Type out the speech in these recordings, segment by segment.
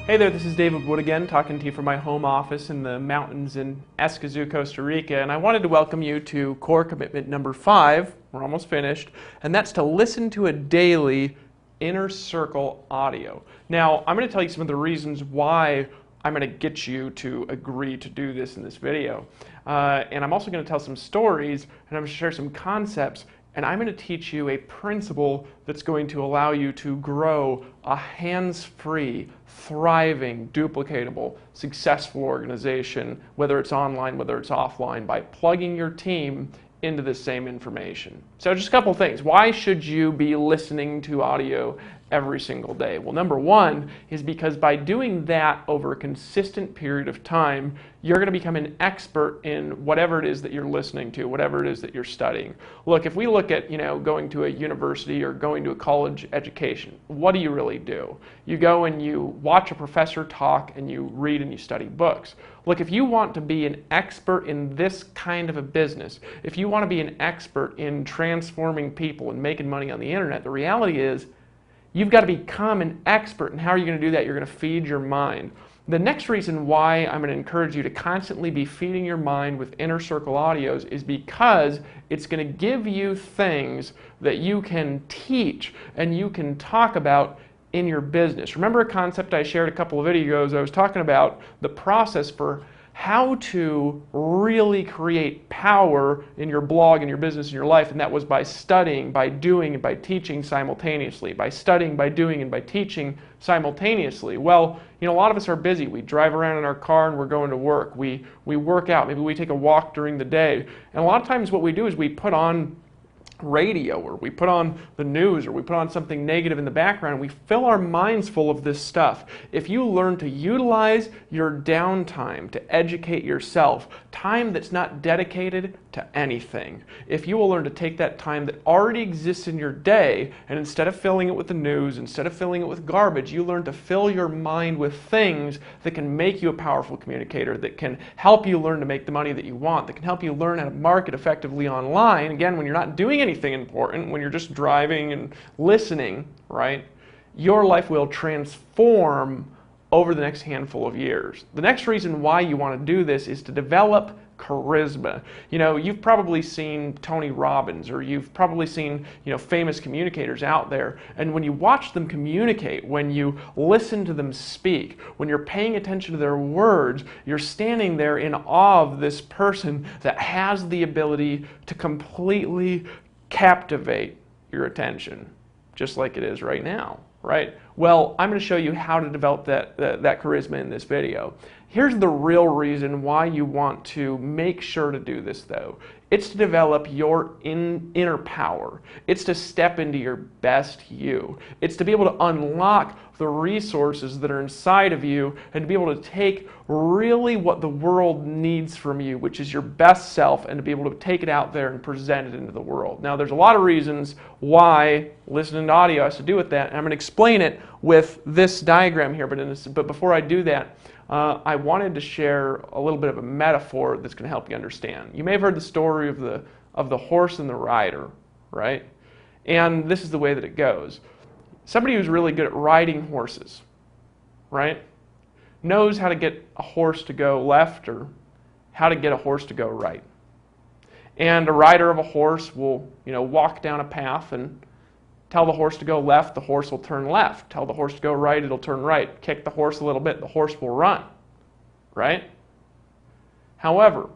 Hey there, this is David Wood again, talking to you from my home office in the mountains in Escazú, Costa Rica, and I wanted to welcome you to core commitment number 5, we're almost finished, and that's to listen to a daily inner circle audio. Now, I'm going to tell you some of the reasons why I'm going to get you to agree to do this in this video, and I'm also going to tell some stories, and I'm going to share some concepts, and I'm going to teach you a principle that's going to allow you to grow a hands-free, thriving, duplicatable, successful organization, whether it's online, whether it's offline, by plugging your team into the same information. So just a couple things. Why should you be listening to audio every single day? Well, number one is because by doing that over a consistent period of time, you're going to become an expert in whatever it is that you're listening to, whatever it is that you're studying. Look, if we look at, going to a university or going to a college education, what do you really do? You go and you watch a professor talk and you read and you study books. Look, if you want to be an expert in this kind of a business, if you want to be an expert in transforming people and making money on the internet, the reality is you've got to become an expert. And how are you going to do that? You're going to feed your mind. The next reason why I'm going to encourage you to constantly be feeding your mind with inner circle audios is because it's going to give you things that you can teach and you can talk about in your business. Remember a concept I shared a couple of videos ago? I was talking about the process for how to really create power in your blog, in your business, in your life, and that was by studying, by doing, and by teaching simultaneously. By studying, by doing, and by teaching simultaneously. Well, a lot of us are busy. We drive around in our car and we're going to work. We work out. Maybe we take a walk during the day. And a lot of times what we do is we put on radio, or we put on the news, or we put on something negative in the background, and we fill our minds full of this stuff. If you learn to utilize your downtime to educate yourself, time that's not dedicated to anything, if you will learn to take that time that already exists in your day, and instead of filling it with the news, instead of filling it with garbage, you learn to fill your mind with things that can make you a powerful communicator, that can help you learn to make the money that you want, that can help you learn how to market effectively online. Again, when you're not doing anything important, when you're just driving and listening, right, your life will transform over the next handful of years. The next reason why you want to do this is to develop charisma. You've probably seen Tony Robbins, or you've probably seen, famous communicators out there. And when you watch them communicate, when you listen to them speak, when you're paying attention to their words, you're standing there in awe of this person that has the ability to completely captivate your attention, just like it is right now, right? Well, I'm going to show you how to develop that charisma in this video. Here's the real reason why you want to make sure to do this, though. It's to develop your inner power. It's to step into your best you. It's to be able to unlock the resources that are inside of you and to be able to take really what the world needs from you, which is your best self, and to be able to take it out there and present it into the world. Now, there's a lot of reasons why listening to audio has to do with that, and I'm going to explain it with this diagram here, but before I do that, I wanted to share a little bit of a metaphor that's going to help you understand. You may have heard the story of the horse and the rider, right? And this is the way that it goes. Somebody who's really good at riding horses, right, knows how to get a horse to go left or how to get a horse to go right. And a rider of a horse will, walk down a path and tell the horse to go left, the horse will turn left. Tell the horse to go right, it'll turn right. Kick the horse a little bit, the horse will run, right? However,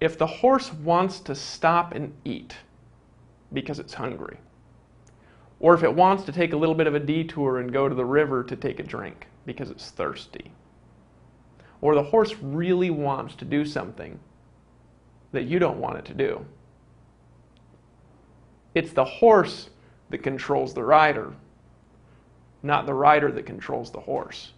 if the horse wants to stop and eat because it's hungry, or if it wants to take a little bit of a detour and go to the river to take a drink because it's thirsty, or the horse really wants to do something that you don't want it to do, it's the horse that controls the rider, not the rider that controls the horse.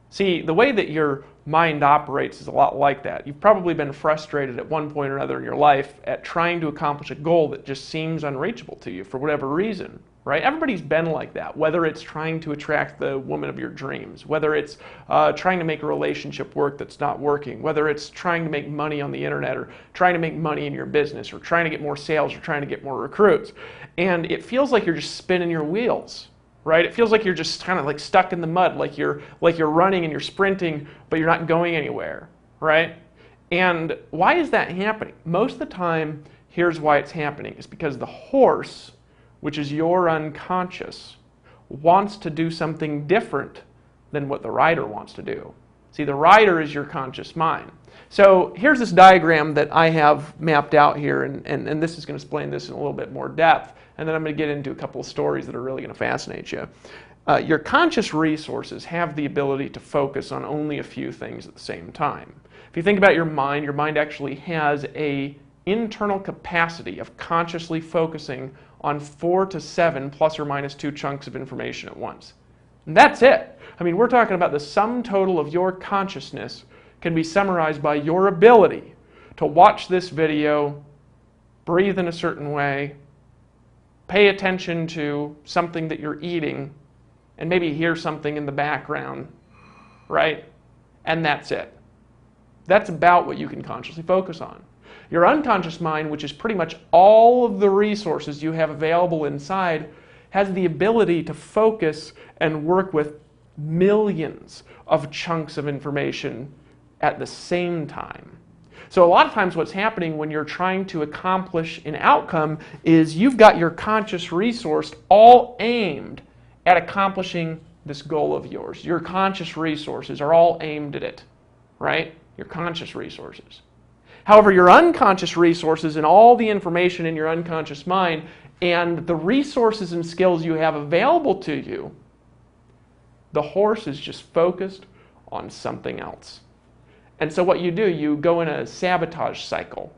See, the way that your mind operates is a lot like that. You've probably been frustrated at one point or another in your life at trying to accomplish a goal that just seems unreachable to you for whatever reason, right? Everybody's been like that, whether it's trying to attract the woman of your dreams, whether it's trying to make a relationship work that's not working, whether it's trying to make money on the internet, or trying to make money in your business, or trying to get more sales, or trying to get more recruits. And it feels like you're just spinning your wheels, right? It feels like you're just kind of like stuck in the mud, like you're running and you're sprinting, but you're not going anywhere, right? And why is that happening? Most of the time, here's why it's happening. It's because the horse, which is your unconscious, wants to do something different than what the rider wants to do. See, the rider is your conscious mind. So here's this diagram that I have mapped out here, and this is going to explain this in a little bit more depth, and then I'm going to get into a couple of stories that are really going to fascinate you. Your conscious resources have the ability to focus on only a few things at the same time. If you think about your mind actually has an internal capacity of consciously focusing on 4 to 7 plus or minus 2 chunks of information at once. And that's it. I mean, we're talking about the sum total of your consciousness can be summarized by your ability to watch this video, breathe in a certain way, pay attention to something that you're eating, and maybe hear something in the background, right? And that's it. That's about what you can consciously focus on. Your unconscious mind, which is pretty much all of the resources you have available inside, has the ability to focus and work with millions of chunks of information at the same time. So a lot of times what's happening when you're trying to accomplish an outcome is you've got your conscious resource all aimed at accomplishing this goal of yours. Your conscious resources are all aimed at it, right? Your conscious resources. However, your unconscious resources and all the information in your unconscious mind and the resources and skills you have available to you, the horse is just focused on something else. And so what you do, you go in a sabotage cycle,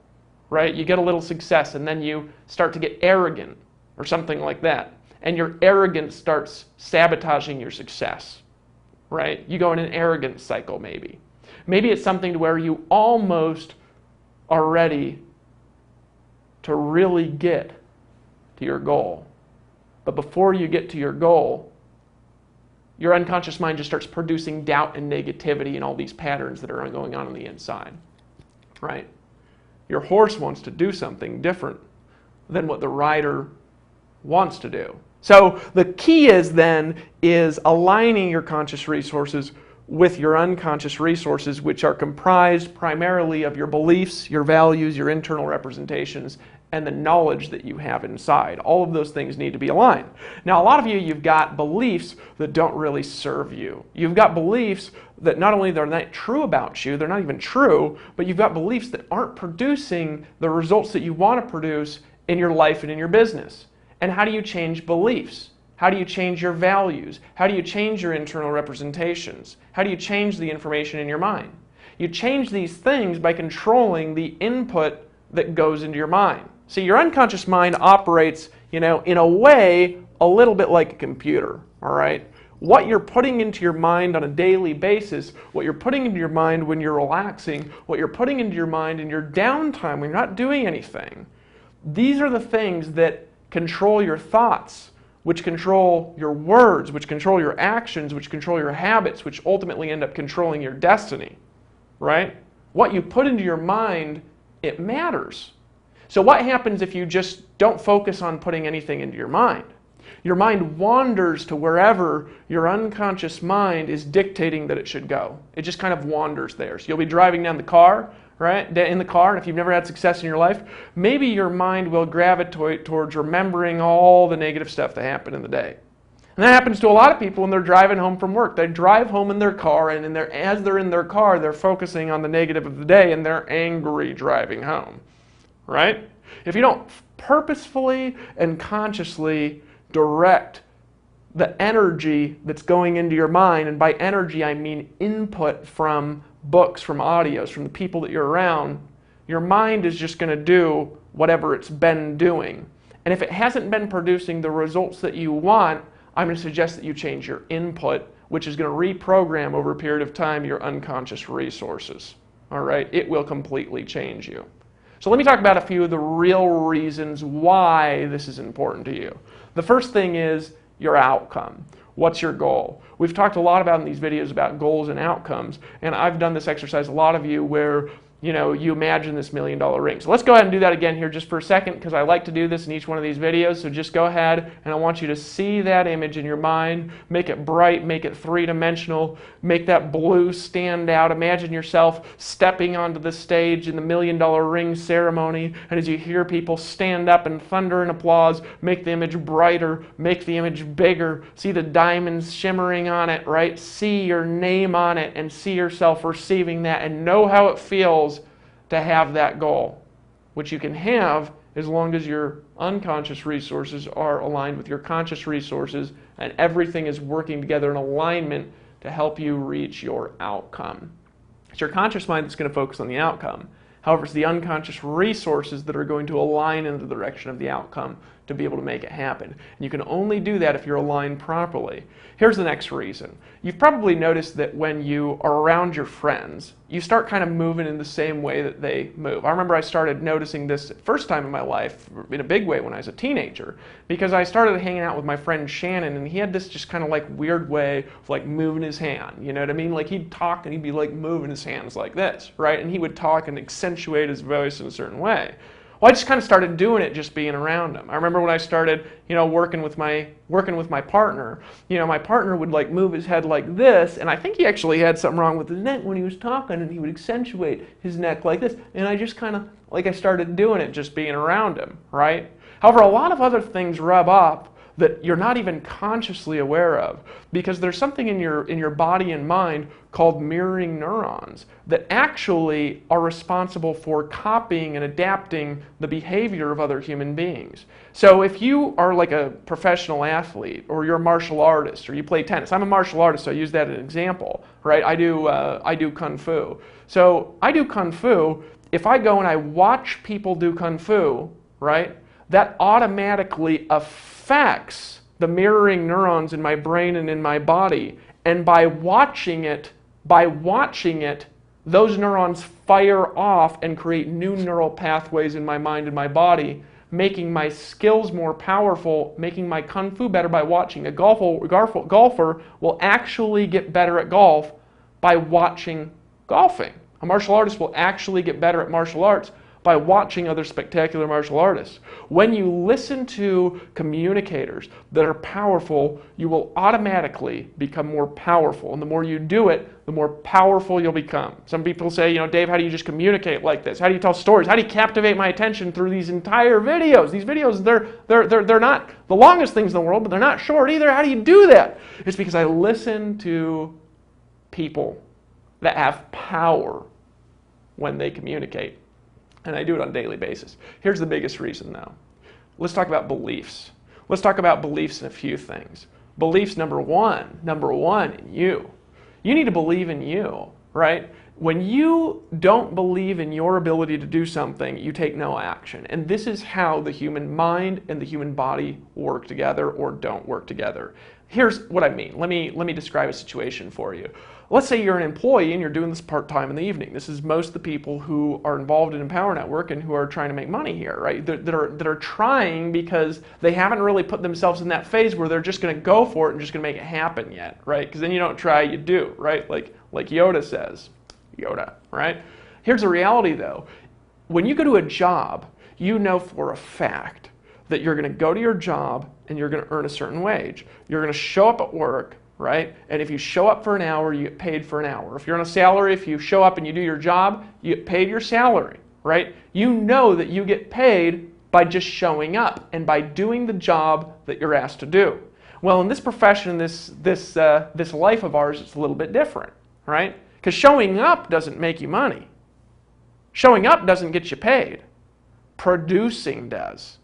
right? You get a little success and then you start to get arrogant or something like that. And your arrogance starts sabotaging your success, right? You go in an arrogance cycle maybe. Maybe it's something to where you almost are ready to really get to your goal. But before you get to your goal, your unconscious mind just starts producing doubt and negativity and all these patterns that are going on the inside, right? Your horse wants to do something different than what the rider wants to do. So the key is aligning your conscious resources with your unconscious resources, which are comprised primarily of your beliefs, your values, your internal representations, and the knowledge that you have inside. All of those things need to be aligned. Now, a lot of you've got beliefs that don't really serve you. You've got beliefs that not only they're not true about you, they're not even true, but you've got beliefs that aren't producing the results that you want to produce in your life and in your business. And how do you change beliefs? How do you change your values? How do you change your internal representations? How do you change the information in your mind? You change these things by controlling the input that goes into your mind. See, your unconscious mind operates, in a way, a little bit like a computer, all right? What you're putting into your mind on a daily basis, what you're putting into your mind when you're relaxing, what you're putting into your mind in your downtime when you're not doing anything, these are the things that control your thoughts, which control your words, which control your actions, which control your habits, which ultimately end up controlling your destiny, right? What you put into your mind, it matters. So what happens if you just don't focus on putting anything into your mind? Your mind wanders to wherever your unconscious mind is dictating that it should go. It just kind of wanders there. So you'll be driving down the car, right? In the car, and if you've never had success in your life, maybe your mind will gravitate towards remembering all the negative stuff that happened in the day. And that happens to a lot of people when they're driving home from work. They drive home in their car, and as they're in their car, they're focusing on the negative of the day, and they're angry driving home, right? If you don't purposefully and consciously direct the energy that's going into your mind, and by energy I mean input from books, from audios, from the people that you're around, your mind is just going to do whatever it's been doing. And if it hasn't been producing the results that you want, I'm going to suggest that you change your input, which is going to reprogram over a period of time your unconscious resources. All right? It will completely change you. So let me talk about a few of the real reasons why this is important to you. The first thing is your outcome. What's your goal? We've talked a lot about in these videos about goals and outcomes, and I've done this exercise, a lot of you, where you imagine this $1 million ring. So let's go ahead and do that again here just for a second, because I like to do this in each one of these videos. So just go ahead, and I want you to see that image in your mind. Make it bright, make it three-dimensional, make that blue stand out. Imagine yourself stepping onto the stage in the $1 million ring ceremony, and as you hear people stand up and thunder and applause, make the image brighter, make the image bigger, see the diamonds shimmering on it, right? See your name on it, and see yourself receiving that, and know how it feels to have that goal, which you can have as long as your unconscious resources are aligned with your conscious resources and everything is working together in alignment to help you reach your outcome. It's your conscious mind that's going to focus on the outcome. However, it's the unconscious resources that are going to align in the direction of the outcome to be able to make it happen. And you can only do that if you're aligned properly. Here's the next reason. You've probably noticed that when you are around your friends, you start kind of moving in the same way that they move. I remember I started noticing this first time in my life in a big way when I was a teenager, because I started hanging out with my friend Shannon, and he had this just kind of like weird way of like moving his hand, you know what I mean? Like he'd talk and he'd be like moving his hands like this, right? And he would talk and accentuate his voice in a certain way. Well, I just kind of started doing it just being around him. I remember when I started, working with my partner, my partner would like move his head like this, and I think he actually had something wrong with his neck when he was talking, and he would accentuate his neck like this, and I just kind of, I started doing it just being around him, right? However, a lot of other things rub up that you're not even consciously aware of, because there's something in your body and mind called mirroring neurons that actually are responsible for copying and adapting the behavior of other human beings. So if you are like a professional athlete, or you're a martial artist, or you play tennis. I'm a martial artist, so I use that as an example, right? I do Kung Fu. So I do Kung Fu. If I go and I watch people do Kung Fu, right, that automatically affects the mirroring neurons in my brain and in my body. And by watching it, those neurons fire off and create new neural pathways in my mind and my body, making my skills more powerful, making my Kung Fu better by watching. A golfer will actually get better at golf by watching golfing. A martial artist will actually get better at martial arts by watching other spectacular martial artists. When you listen to communicators that are powerful, you will automatically become more powerful. And the more you do it, the more powerful you'll become. Some people say, Dave, how do you just communicate like this? How do you tell stories? How do you captivate my attention through these entire videos? These videos, they're not the longest things in the world, but they're not short either. How do you do that? It's because I listen to people that have power when they communicate. And I do it on a daily basis. Here's the biggest reason, though. Let's talk about beliefs. Let's talk about beliefs in a few things. Beliefs, number one in you. You need to believe in you, right? When you don't believe in your ability to do something, you take no action. And this is how the human mind and the human body work together or don't work together. Here's what I mean. Let me describe a situation for you. Let's say you're an employee and you're doing this part-time in the evening. This is most of the people who are involved in Empower Network and who are trying to make money here, right? That are trying because they haven't really put themselves in that phase where they're just going to go for it and just going to make it happen yet, right? Because then you don't try, you do, right? Like Yoda says. Yoda, right? Here's the reality, though. When you go to a job, you know for a fact that you're going to go to your job and you're going to earn a certain wage. You're going to show up at work, right? And if you show up for an hour, you get paid for an hour. If you're on a salary, if you show up and you do your job, you get paid your salary, right? You know that you get paid by just showing up and by doing the job that you're asked to do. Well, in this profession, this life of ours, it's a little bit different, right? Because showing up doesn't make you money. Showing up doesn't get you paid. Producing does.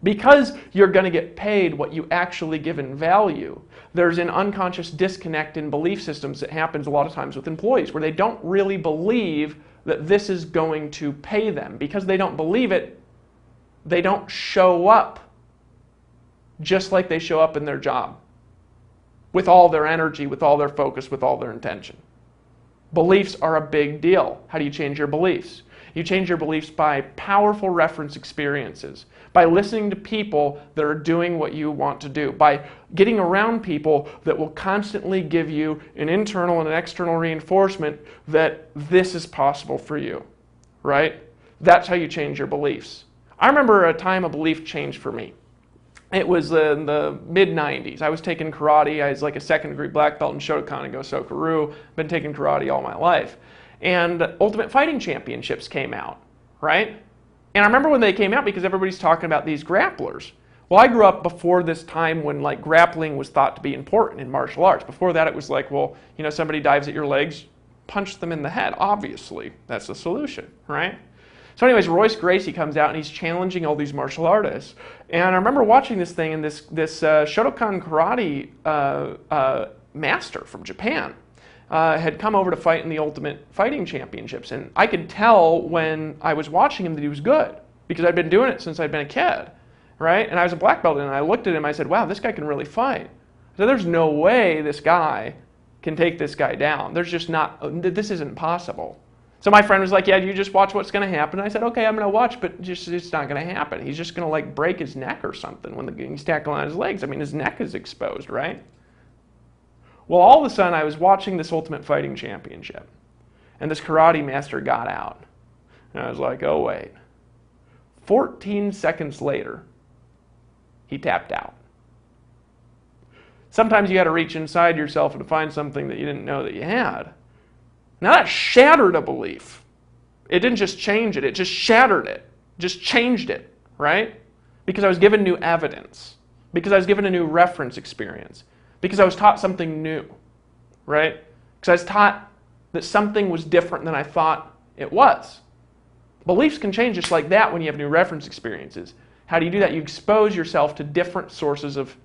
Because you're going to get paid what you actually give in value, there's an unconscious disconnect in belief systems that happens a lot of times with employees where they don't really believe that this is going to pay them. Because they don't believe it, they don't show up just like they show up in their job, with all their energy, with all their focus, with all their intention. Beliefs are a big deal. How do you change your beliefs? You change your beliefs by powerful reference experiences, by listening to people that are doing what you want to do, by getting around people that will constantly give you an internal and an external reinforcement that this is possible for you, right? That's how you change your beliefs. I remember a time a belief changed for me. It was in the mid-90s. I was taking karate. I was like a second-degree black belt in Shotokan and Gosoku-Ryu. Been taking karate all my life. And Ultimate Fighting Championships came out, right? And I remember when they came out because everybody's talking about these grapplers. Well, I grew up before this time when like grappling was thought to be important in martial arts. Before that, it was like, well, you know, somebody dives at your legs, punch them in the head. Obviously, that's the solution, right? So anyways, Royce Gracie comes out and he's challenging all these martial artists. And I remember watching this thing, and this Shotokan karate master from Japan had come over to fight in the Ultimate Fighting Championships. And I could tell when I was watching him that he was good, because I'd been doing it since I'd been a kid, right? And I was a black belt, and I looked at him, I said, wow, this guy can really fight. So there's no way this guy can take this guy down. There's just not, this isn't possible. So my friend was like, yeah, you just watch what's going to happen. And I said, okay, I'm going to watch, but it's not going to happen. He's just going to like break his neck or something when he's tackling on his legs. I mean, his neck is exposed, right? Well, all of a sudden, I was watching this Ultimate Fighting Championship, and this karate master got out. And I was like, oh, wait. 14 seconds later, he tapped out. Sometimes you got to reach inside yourself and find something that you didn't know that you had. Now that shattered a belief. It didn't just change it, it just shattered it. Just changed it, right? Because I was given new evidence. Because I was given a new reference experience. Because I was taught something new, right? Because I was taught that something was different than I thought it was. Beliefs can change just like that when you have new reference experiences. How do you do that? You expose yourself to different sources of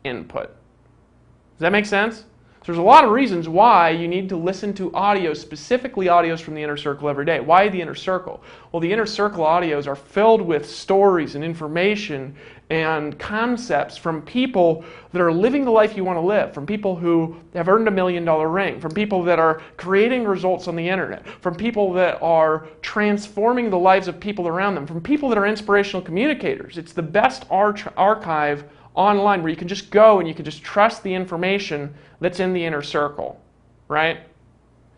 input. Does that make sense? So there's a lot of reasons why you need to listen to audios, specifically audios from the Inner Circle every day. Why the Inner Circle? Well, the Inner Circle audios are filled with stories and information and concepts from people that are living the life you want to live, from people who have earned $1 million ring, from people that are creating results on the internet, from people that are transforming the lives of people around them, from people that are inspirational communicators. It's the best archive online where you can just go and you can just trust the information that's in the Inner Circle, right?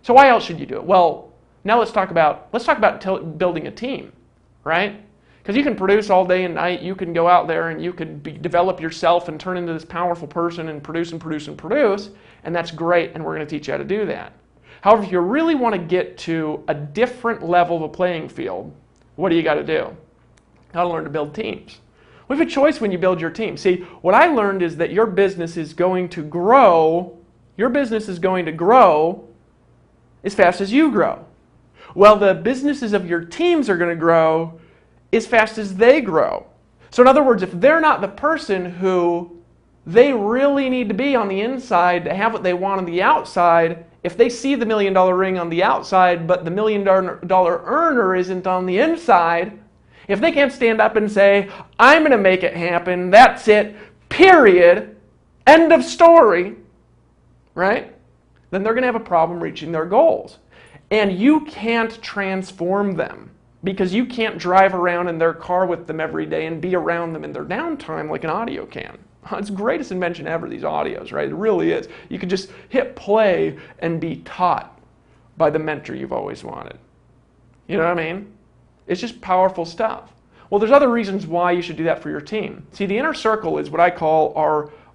So why else should you do it? Well, now let's talk about building a team, right? Because you can produce all day and night, you can go out there and you can develop yourself and turn into this powerful person and produce and produce and produce, and that's great, and we're going to teach you how to do that. However, if you really want to get to a different level of a playing field, what do you got to do? You got to learn to build teams. We have a choice when you build your team. See, what I learned is that your business is going to grow. Your business is going to grow as fast as you grow. Well, the businesses of your teams are going to grow as fast as they grow. So in other words, if they're not the person who they really need to be on the inside to have what they want on the outside, if they see the $1 million ring on the outside, but the $1 million earner isn't on the inside, if they can't stand up and say, I'm going to make it happen, that's it, period, end of story, right? Then they're going to have a problem reaching their goals. And you can't transform them because you can't drive around in their car with them every day and be around them in their downtime like an audio can. It's the greatest invention ever, these audios, right? It really is. You can just hit play and be taught by the mentor you've always wanted. You know what I mean? It's just powerful stuff. Well, there's other reasons why you should do that for your team. See, the Inner Circle is what I call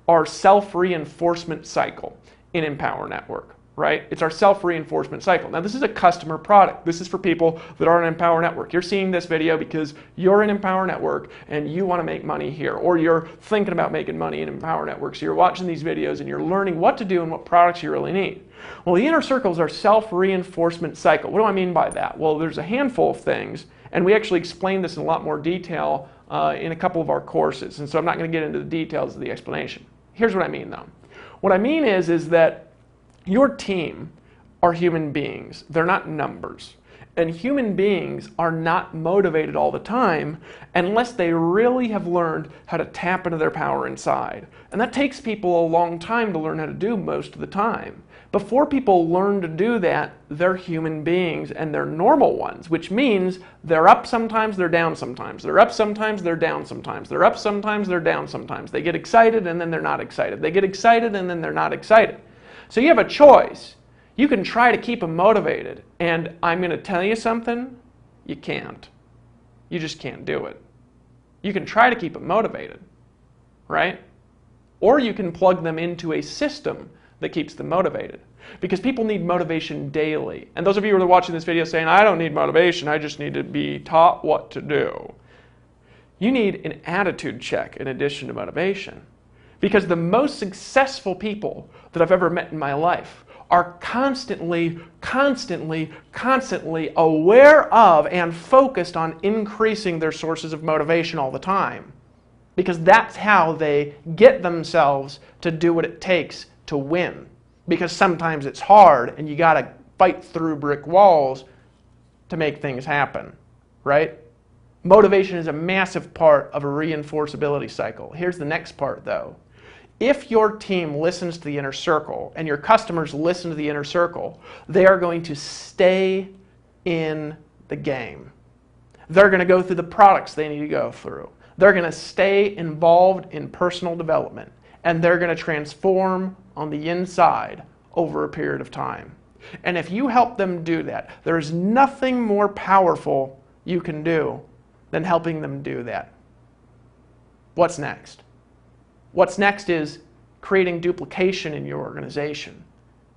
our self-reinforcement cycle in Empower Network, right? It's our self-reinforcement cycle. Now, this is a customer product. This is for people that are in Empower Network. You're seeing this video because you're in Empower Network and you want to make money here, or you're thinking about making money in Empower Network. So you're watching these videos and you're learning what to do and what products you really need. Well, the Inner Circle is our self-reinforcement cycle. What do I mean by that? Well, there's a handful of things, and we actually explain this in a lot more detail in a couple of our courses, and so I'm not going to get into the details of the explanation. Here's what I mean, though. What I mean is that your team are human beings. They're not numbers. And human beings are not motivated all the time unless they really have learned how to tap into their power inside. And that takes people a long time to learn how to do most of the time. Before people learn to do that, they're human beings and they're normal ones, which means they're up sometimes, they're down sometimes. They're up sometimes, they're down sometimes. They're up sometimes, they're down sometimes. They get excited and then they're not excited. They get excited and then they're not excited. So you have a choice. You can try to keep them motivated, and I'm going to tell you something, you can't. You just can't do it. You can try to keep them motivated, right? Or you can plug them into a system that keeps them motivated. Because people need motivation daily. And those of you who are watching this video saying, I don't need motivation, I just need to be taught what to do. You need an attitude check in addition to motivation. Because the most successful people that I've ever met in my life are constantly aware of and focused on increasing their sources of motivation all the time. Because that's how they get themselves to do what it takes to win. Because sometimes it's hard and you got to fight through brick walls to make things happen, right? Motivation is a massive part of a reinforceability cycle. Here's the next part though. If your team listens to the inner circle and your customers listen to the inner circle, they are going to stay in the game. They're going to go through the products they need to go through. They're going to stay involved in personal development, and they're going to transform on the inside over a period of time. And if you help them do that, there's nothing more powerful you can do than helping them do that. What's next? What's next is creating duplication in your organization,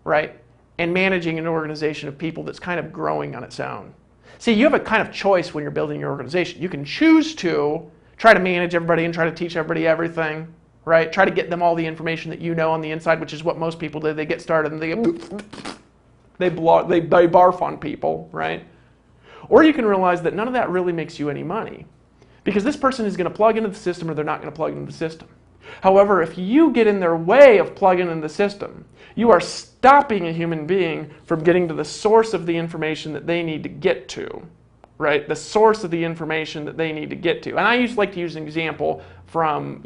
right? And managing an organization of people that's kind of growing on its own. See, you have a kind of choice when you're building your organization. You can choose to try to manage everybody and try to teach everybody everything, right? Try to get them all the information that you know on the inside, which is what most people do. They get started and they barf on people, right? Or you can realize that none of that really makes you any money, because this person is going to plug into the system or they're not going to plug into the system. However, if you get in their way of plugging into the system, you are stopping a human being from getting to the source of the information that they need to get to, right? The source of the information that they need to get to. And I like to use an example from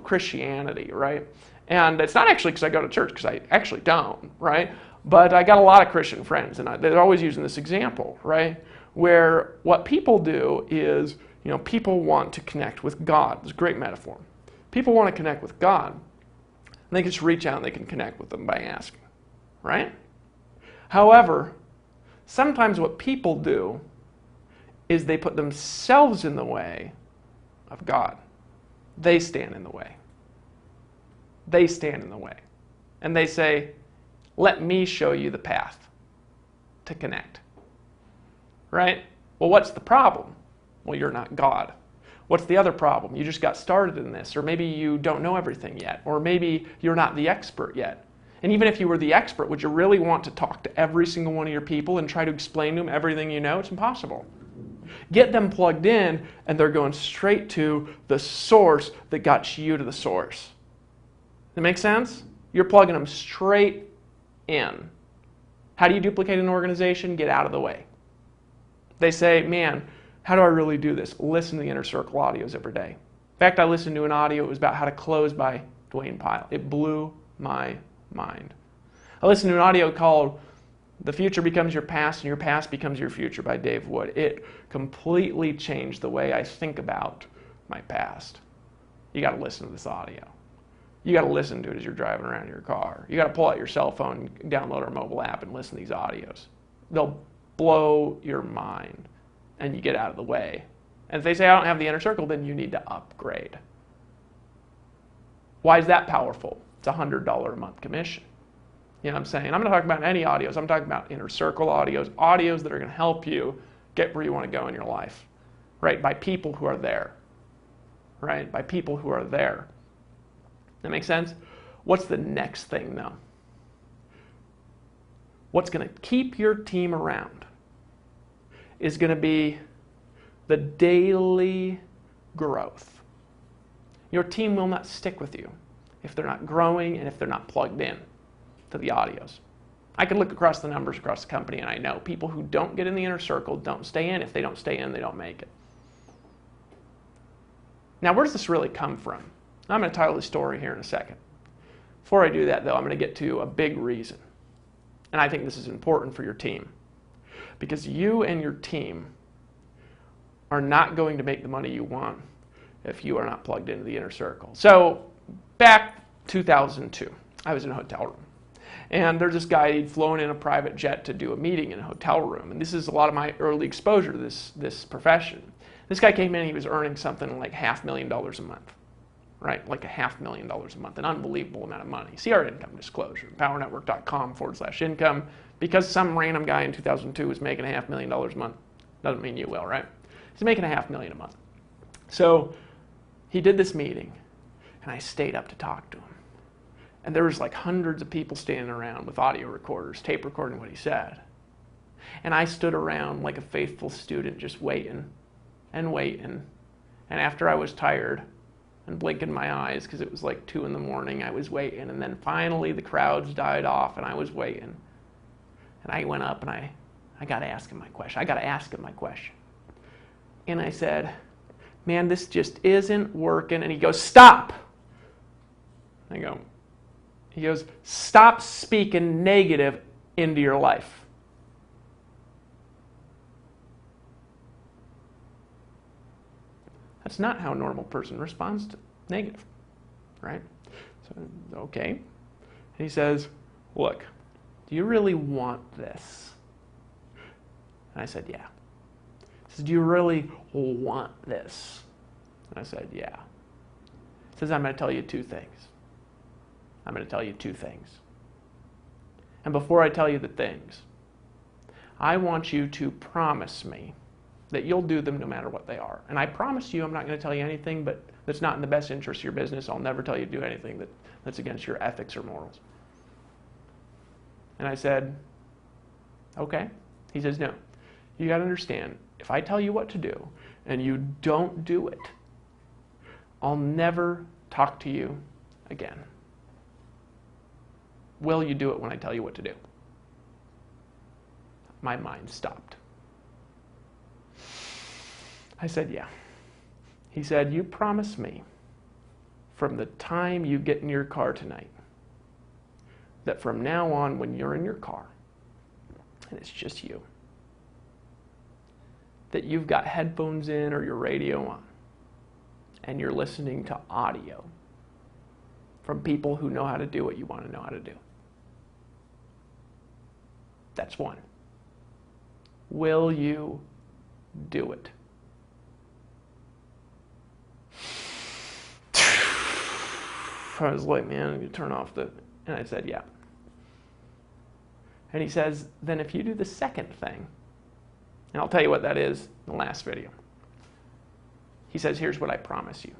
Christianity, right? And it's not actually because I go to church, because I actually don't, right? But I got a lot of Christian friends, and they're always using this example, right? Where what people do is, people want to connect with God. It's a great metaphor. People want to connect with God, and they can just reach out and they can connect with them by asking, right? However, sometimes what people do is they put themselves in the way of God. They stand in the way. They stand in the way. And they say, let me show you the path to connect. Right? Well, what's the problem? Well, you're not God. What's the other problem? You just got started in this, or maybe you don't know everything yet, or maybe you're not the expert yet. And even if you were the expert, would you really want to talk to every single one of your people and try to explain to them everything you know? It's impossible. Get them plugged in, and they're going straight to the source that got you to the source. That make sense? You're plugging them straight in. How do you duplicate an organization? Get out of the way. They say, man, how do I really do this? Listen to the Inner Circle audios every day. In fact, I listened to an audio, it was about how to close by Dwayne Pyle. It blew my mind. I listened to an audio called The Future Becomes Your Past and Your Past Becomes Your Future by Dave Wood. It completely changed the way I think about my past. You got to listen to this audio. You got to listen to it as you're driving around in your car. You got to pull out your cell phone, download our mobile app, and listen to these audios. They'll blow your mind, and you get out of the way. And if they say, I don't have the inner circle, then you need to upgrade. Why is that powerful? It's a $100 a month commission. You know what I'm saying? I'm not talking about any audios. I'm talking about inner circle audios, audios that are going to help you get where you want to go in your life, right? By people who are there, right? By people who are there. That makes sense? What's the next thing, though? What's going to keep your team around is going to be the daily growth. Your team will not stick with you if they're not growing and if they're not plugged in to the audios. I can look across the numbers across the company, and I know people who don't get in the inner circle don't stay in. If they don't stay in, they don't make it. Now, where does this really come from? I'm going to tell you the story here in a second. Before I do that, though, I'm going to get to a big reason. And I think this is important for your team. Because you and your team are not going to make the money you want if you are not plugged into the inner circle. So back 2002, I was in a hotel room. And there's this guy, he'd flown in a private jet to do a meeting in a hotel room. And this is a lot of my early exposure to this profession. This guy came in, he was earning something like $500,000 a month, right? Like $500,000 a month, an unbelievable amount of money. See our income disclosure, powernetwork.com/income. Because some random guy in 2002 was making $500,000 a month, doesn't mean you will, right? He's making $500,000 a month. So he did this meeting, and I stayed up to talk to him. And there was like hundreds of people standing around with audio recorders, tape recording what he said. And I stood around like a faithful student just waiting and waiting. And after I was tired and blinking my eyes because it was like 2 in the morning, I was waiting. And then finally the crowds died off and I was waiting. And I went up and I got to ask him my question. And I said, man, this just isn't working. And he goes, stop. He goes, stop speaking negative into your life. That's not how a normal person responds to negative, right? So, okay. And he says, look, do you really want this? And I said, yeah. He says, do you really want this? And I said, yeah. He says, I'm going to tell you two things. And before I tell you the things, I want you to promise me that you'll do them no matter what they are. And I promise you I'm not going to tell you anything that's not in the best interest of your business. I'll never tell you to do anything that's against your ethics or morals. And I said, okay. He says, no. You got to understand, if I tell you what to do and you don't do it, I'll never talk to you again. Will you do it when I tell you what to do? My mind stopped. I said, yeah. He said, you promise me from the time you get in your car tonight that from now on when you're in your car and it's just you, that you've got headphones in or your radio on and you're listening to audio from people who know how to do what you want to know how to do. That's one. Will you do it? I was like, man, you turn off the... And I said, yeah. And he says, then if you do the second thing, and I'll tell you what that is in the last video. He says, here's what I promise you.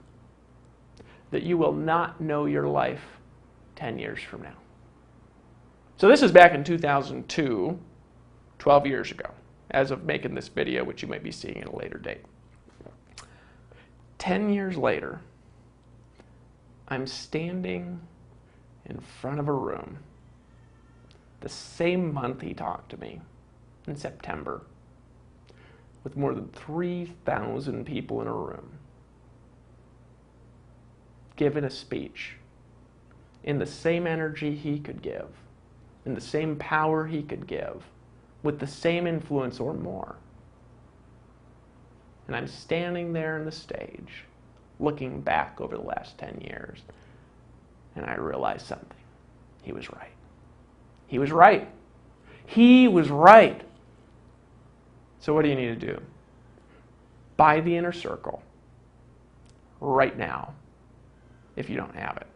That you will not know your life 10 years from now. So this is back in 2002, 12 years ago, as of making this video, which you might be seeing at a later date. 10 years later, I'm standing in front of a room the same month he talked to me, in September, with more than 3,000 people in a room, giving a speech in the same energy he could give, in the same power he could give, with the same influence or more. And I'm standing there on the stage, looking back over the last 10 years, and I realized something. He was right. He was right. He was right. So what do you need to do? Buy the inner circle right now if you don't have it.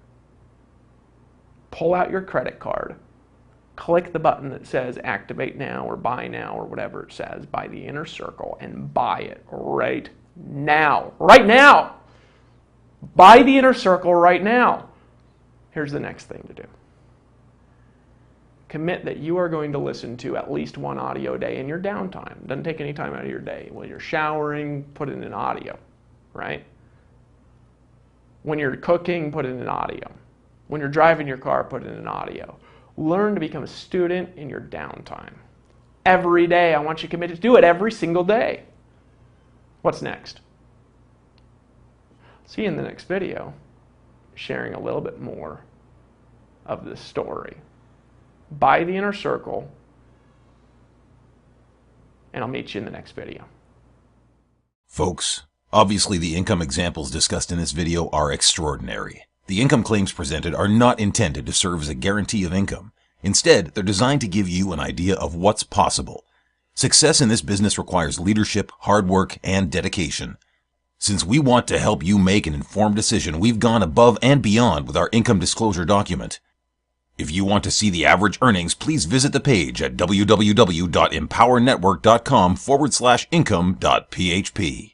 Pull out your credit card, click the button that says activate now or buy now or whatever it says, buy the inner circle, and buy it right now. Right now! Buy the inner circle right now. Here's the next thing to do. Commit that you are going to listen to at least one audio a day in your downtime. Doesn't take any time out of your day. When you're showering, put it in audio, right? When you're cooking, put it in audio. When you're driving your car, put it in audio. Learn to become a student in your downtime. Every day, I want you committed to do it every single day. What's next? See you in the next video, sharing a little bit more of this story. Buy the Inner Circle, and I'll meet you in the next video. Folks, obviously the income examples discussed in this video are extraordinary. The income claims presented are not intended to serve as a guarantee of income. Instead, they're designed to give you an idea of what's possible. Success in this business requires leadership, hard work, and dedication. Since we want to help you make an informed decision, we've gone above and beyond with our income disclosure document. If you want to see the average earnings, please visit the page at www.empowernetwork.com/income.php.